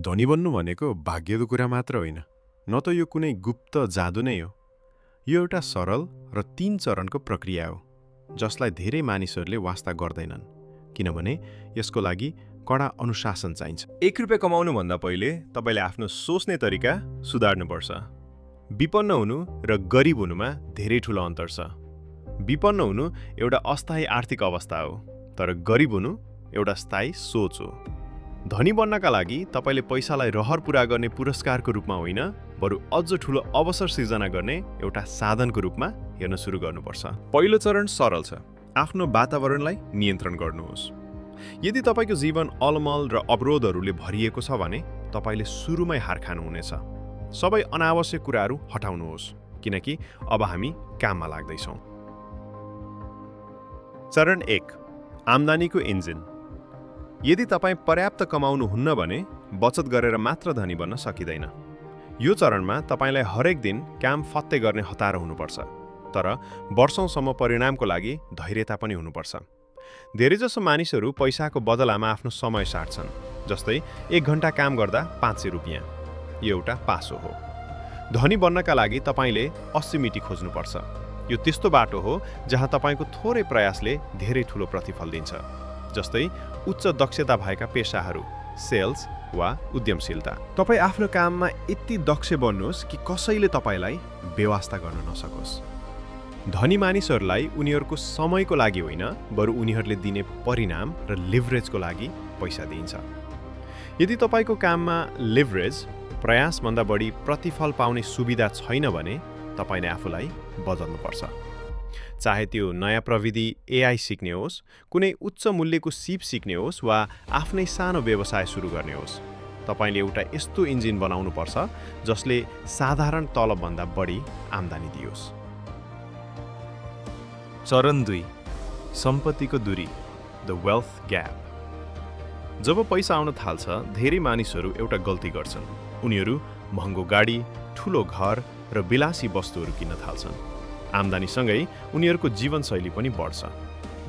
धनी बन्नु भनेको भाग्यको कुरा मात्र होइन, न त यो कुनै गुप्त जादु नै हो। यो एउटा सरल र 3 चरणको प्रक्रिया हो, जसलाई धेरै मानिसहरूले वास्ता गर्दैनन्, किनभने यसको लागि कडा अनुशासन चाहिन्छ। 1 रुपियाँ कमाउनुभन्दा पहिले तपाईले आफ्नो सोच्ने तरिका सुधार्नुपर्छ। विपन्न हुनु र गरिब हुनुमा धेरै ठूलो अन्तर छ। विपन्न हुनु एउटा अस्थायी आर्थिक अवस्था हो, तर गरिब हुनु एउटा स्थायी सोच हो। धनी बन्नका लागि तपाईले पैसालाई रहर पूरा गर्ने पुरस्कारको रूपमा होइन, बरु अझ ठूलो अवसर सिर्जना गर्ने एउटा साधनको रूपमा हेर्न सुरु गर्नुपर्छ। पहिलो चरण सरल छ। आफ्नो वातावरणलाई नियन्त्रण गर्नुहोस्। यदि तपाईको जीवन अलमल र अवरोधहरूले भरिएको छ भने तपाईले सुरुमै हार खानुहुनेछ। सबै अनावश्यक कुराहरू हटाउनुहोस्, किनकि अब हामी काममा लाग्दैछौँ। चरण 1, आम्दानीको इन्जिन। यदि तपाईँ पर्याप्त कमाउनुहुन्न भने बचत गरेर मात्र धनी बन्न सकिँदैन। यो चरणमा तपाईलाई हरेक दिन काम फत्ते गर्ने हतारो हुनुपर्छ, तर वर्षौंसम्म परिणामको लागि धैर्यता पनि हुनुपर्छ। धेरैजसो मानिसहरू पैसाको बदलामा आफ्नो समय साट्छन्, जस्तै 1 घण्टा काम गर्दा 500 रुपियाँ। यो एउटा पासो हो। धनी बन्नका लागि तपाईले 80 मिति खोज्नुपर्छ। यो त्यस्तो बाटो हो जहाँ तपाईको थोरै प्रयासले धेरै ठूलो प्रतिफल दिन्छ, जस्तै उच्च दक्षता भएका पेशाहरू, सेल्स वा उद्यमशीलता। तपाईँ आफ्नो काममा यति दक्ष बन्नुहोस् कि कसैले तपाईलाई बेवास्ता गर्न नसकोस्। धनी मानिसहरूलाई उनीहरूको समयको लागि होइन, बरु उनीहरूले दिने परिणाम र लिभरेजको लागि पैसा दिइन्छ। यदि तपाईको काममा लिभरेज, प्रयासभन्दा बढी प्रतिफल पाउने सुविधा छैन भने तपाईले आफूलाई बदल्नुपर्छ। चाहे त्यो नयाँ प्रविधि एआई सिक्ने होस्, कुनै उच्च मूल्यको सिप सिक्ने होस् वा आफ्नै सानो व्यवसाय सुरु गर्ने होस्, तपाईले एउटा यस्तो इन्जिन बनाउनुपर्छ जसले साधारण तलबभन्दा बढी आम्दानी दियोस्। चरण 2, सम्पत्तिको दूरी, द वेल्थ ग्याप। जब पैसा आउन थाल्छ, धेरै मानिसहरू एउटा गल्ती गर्छन्। उनीहरू महँगो गाडी, ठूलो घर र विलासी वस्तुहरू किन्न थाल्छन्। आम्दानीसँगै उनीहरूको जीवनशैली पनि बढ्छ।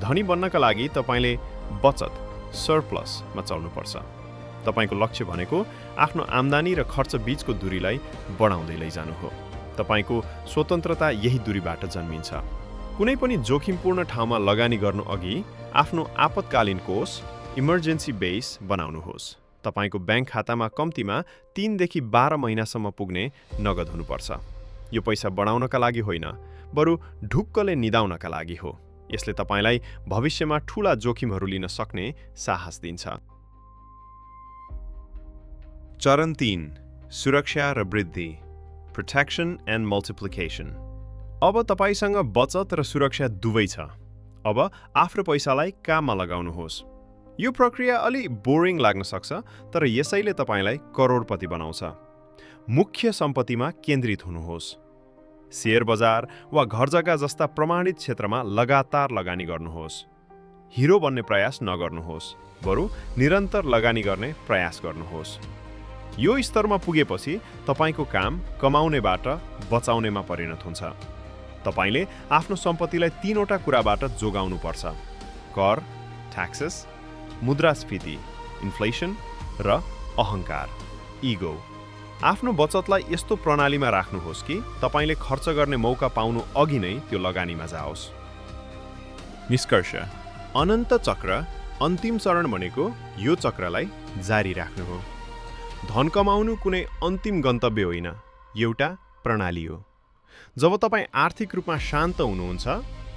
धनी बन्नका लागि तपाईले बचत, सरप्लसमा चल्नुपर्छ। तपाईको लक्ष्य भनेको आफ्नो आम्दानी र खर्च बीचको दूरीलाई बढाउँदै लैजानु हो। तपाईको स्वतन्त्रता यही दूरीबाट जन्मिन्छ। कुनै पनि जोखिमपूर्ण ठाउँमा लगानी गर्नु अघि आफ्नो आपतकालीन कोष, इमर्जेन्सी बेस बनाउनुहोस्। तपाईको ब्याङ्क खातामा कम्तीमा 3 देखि 12 महिनासम्म पुग्ने नगद हुनुपर्छ। यो पैसा बढाउनका लागि होइन, बरु ढुक्कले निदाउनका लागि हो। यसले तपाईलाई भविष्यमा ठूला जोखिमहरू लिन सक्ने साहस दिन्छ। चरण 3, सुरक्षा र वृद्धि, प्रोटेक्सन एन्ड मल्टिप्लिकेसन। अब तपाईसँग बचत र सुरक्षा दुवै छ। अब आफ्नो पैसालाई काममा लगाउनुहोस्। यो प्रक्रिया अलि बोरिङ लाग्न सक्छ, तर यसैले तपाईलाई करोडपति बनाउँछ। मुख्य सम्पत्तिमा केन्द्रित हुनुहोस्। शेयर बजार वा घरजग्गा जस्ता प्रमाणित क्षेत्रमा लगातार लगानी गर्नुहोस्। हिरो बन्ने प्रयास नगर्नुहोस्, बरु निरन्तर लगानी गर्ने प्रयास गर्नुहोस्। यो स्तरमा पुगेपछि तपाईको काम कमाउनेबाट बचाउनेमा परिणत हुन्छ। तपाईले आफ्नो सम्पत्तिलाई 3 वटा कुराबाट जोगाउनुपर्छ: कर, ट्याक्सेस, मुद्रास्फीति, इन्फ्लेसन र अहङ्कार, इगो। आफ्नो बचतलाई यस्तो प्रणालीमा राख्नुहोस् कि तपाईले खर्च गर्ने मौका पाउनु अघि नै त्यो लगानीमा जाओस्। निष्कर्ष, अनन्त चक्र, अन्तिम चरण भनेको यो चक्रलाई जारी राख्नु हो। धन कमाउनु कुनै अन्तिम गन्तव्य होइन, एउटा प्रणाली हो। जब तपाईँ आर्थिक रूपमा शान्त हुनुहुन्छ,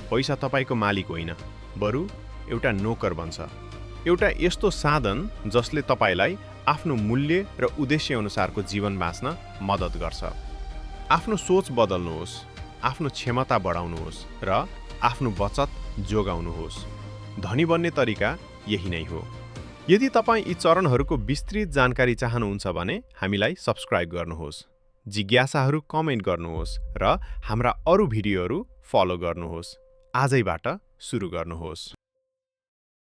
पैसा तपाईको मालिक होइन, बरु एउटा नोकर बन्छ। एउटा यस्तो साधन जसले तपाईलाई आफ्नो मूल्य र उद्देश्य अनुसारको जीवन बाँच्न मद्दत गर्छ। आफ्नो सोच बदल्नुहोस्, आफ्नो क्षमता बढाउनुहोस् र आफ्नो बचत जोगाउनुहोस्। धनी बन्ने तरिका यही नै हो। यदि तपाईँ यी चरणहरूको विस्तृत जानकारी चाहनुहुन्छ भने हामीलाई सब्स्क्राइब गर्नुहोस्, जिज्ञासाहरू कमेन्ट गर्नुहोस् र हाम्रा अरू भिडियोहरू फलो गर्नुहोस्। आजैबाट सुरु गर्नुहोस्।